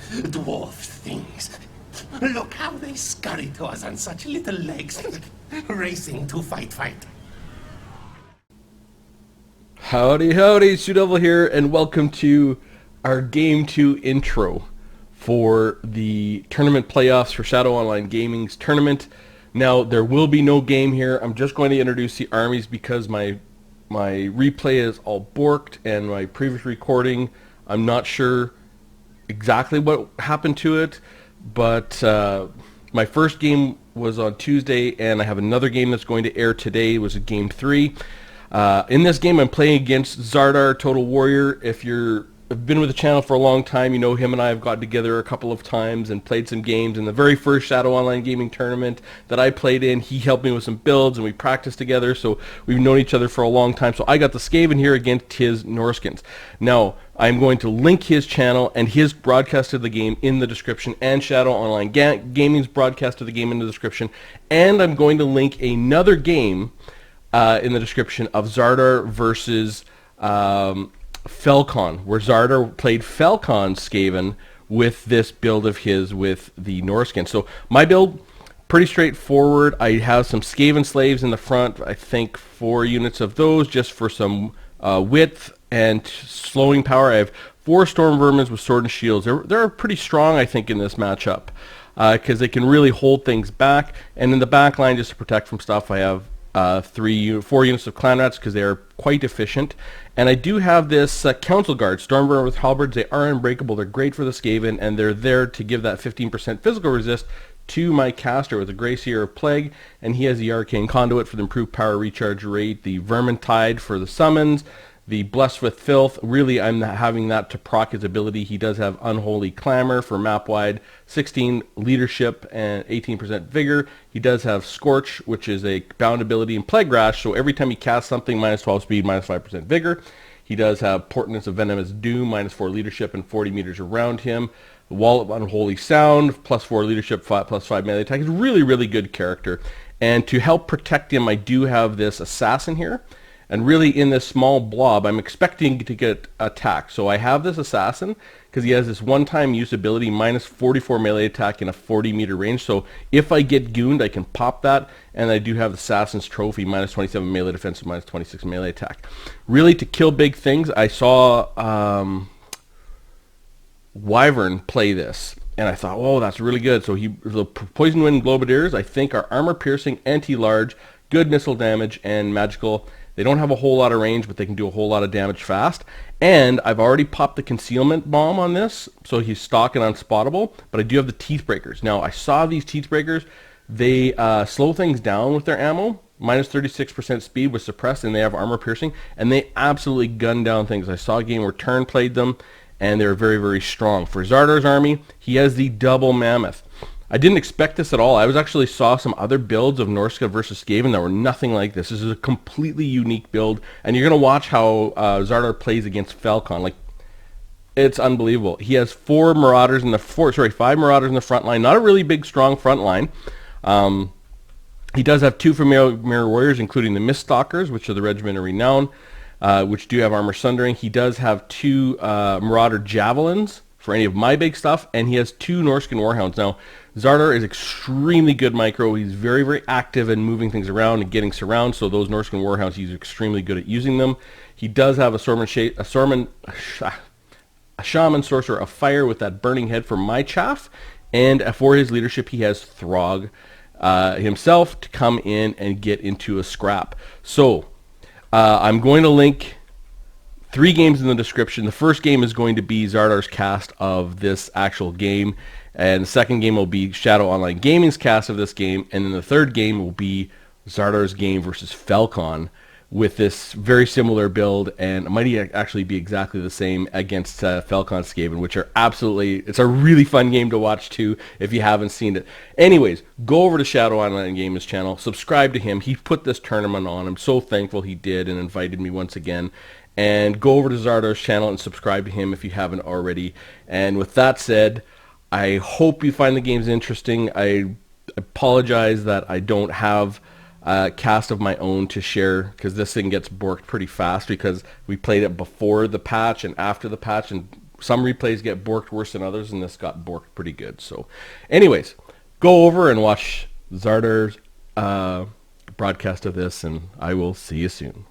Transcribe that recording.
Dwarf things. Look how they scurry to us on such little legs, racing to fight. Howdy, TzuDevil here, and welcome to our Game 2 intro for the tournament playoffs for ShadowOnlineGaming's tournament. Now, there will be no game here. I'm just going to introduce the armies because my replay is all borked, and my previous recording, I'm not sure exactly what happened to it, but my first game was on Tuesday, and I have another game that's going to air today. It was a game 3. In this game, I'm playing against Zardar, Total Warrior. If you've been with the channel for a long time, you know him and I have gotten together a couple of times and played some games. In the very first Shadow Online Gaming tournament that I played in, he helped me with some builds and we practiced together, so we've known each other for a long time. So I got the Skaven here against his Norscans. Now, I'm going to link his channel and his broadcast of the game in the description, and Shadow Online Gaming's broadcast of the game in the description, and I'm going to link another game in the description of Zardar versus Felkon, where Zardar played Felkon Skaven with this build of his with the Norscan. So my build, pretty straightforward. I have some Skaven slaves in the front. I think 4 units of those just for some width and slowing power. I have 4 storm vermins with sword and shields. They're pretty strong, I think, in this matchup because they can really hold things back. And in the back line, just to protect from stuff, I have 4 units of clan rats because they are quite efficient. And I do have this council guard, Stormburner with halberds. They are unbreakable. They're great for the Skaven, and they're there to give that 15% physical resist to my caster with a Gracier of Plague, and he has the Arcane Conduit for the improved power recharge rate, the Vermintide for the summons, the Blessed with Filth. Really, I'm having that to proc his ability. He does have Unholy Clamor for map-wide, 16 leadership and 18% vigor. He does have Scorch, which is a bound ability, and Plague Rash, so every time he casts something, minus 12 speed, minus 5% vigor. He does have Portents of Venomous Doom, minus 4 leadership and 40 meters around him. The Wall of Unholy Sound, plus 4 leadership, plus 5 melee attack. He's a really, really good character. And to help protect him, I do have this Assassin here. And really, in this small blob, I'm expecting to get attacked. So I have this Assassin because he has this one-time use ability, minus 44 melee attack in a 40-meter range. So if I get gooned, I can pop that. And I do have the Assassin's Trophy, minus 27 melee defense, minus 26 melee attack. Really, to kill big things, I saw Wyvern play this. And I thought, oh, that's really good. So the Poison Wind Globadiers, I think, are armor-piercing, anti-large, good missile damage, and magical. They don't have a whole lot of range, but they can do a whole lot of damage fast. And I've already popped the concealment bomb on this, so he's stock and unspottable. But I do have the teeth breakers. Now, I saw these teeth breakers. They slow things down with their ammo. Minus 36% speed was suppressed, and they have armor piercing. And they absolutely gun down things. I saw a game where Turn played them, and they're very, very strong. For Zardar's army, he has the double mammoth. I didn't expect this at all. I actually saw some other builds of Norsca versus Skaven that were nothing like this. This is a completely unique build, and you're going to watch how Zardar plays against Felkon. Like, it's unbelievable. He has 5 Marauders in the front line. Not a really big, strong front line. He does have 2 Familiar Warriors, including the Miststalkers, which are the Regiment of Renown, which do have armor sundering. He does have 2 Marauder Javelins for any of my big stuff, and he has 2 Norscan Warhounds. Now, Zardar is extremely good micro. He's very, very active in moving things around and getting surround, so those Norscan Warhounds, he's extremely good at using them. He does have a Shaman Sorcerer of Fire with that Burning Head for my chaff, and for his leadership, he has Throg himself to come in and get into a scrap. So, I'm going to link 3 games in the description. The first game is going to be Zardar's cast of this actual game, and the second game will be Shadow Online Gaming's cast of this game, and then the third game will be Zardar's game versus Felkon with this very similar build, and it might actually be exactly the same against Felkon Skaven, which are absolutely, it's a really fun game to watch too if you haven't seen it. Anyways, go over to Shadow Online Gaming's channel, subscribe to him. He put this tournament on. I'm so thankful he did and invited me once again. And go over to Zardar's channel and subscribe to him if you haven't already. And with that said, I hope you find the games interesting. I apologize that I don't have a cast of my own to share, because this thing gets borked pretty fast because we played it before the patch and after the patch, and some replays get borked worse than others, and this got borked pretty good. So, anyways, go over and watch Zardar's broadcast of this, and I will see you soon.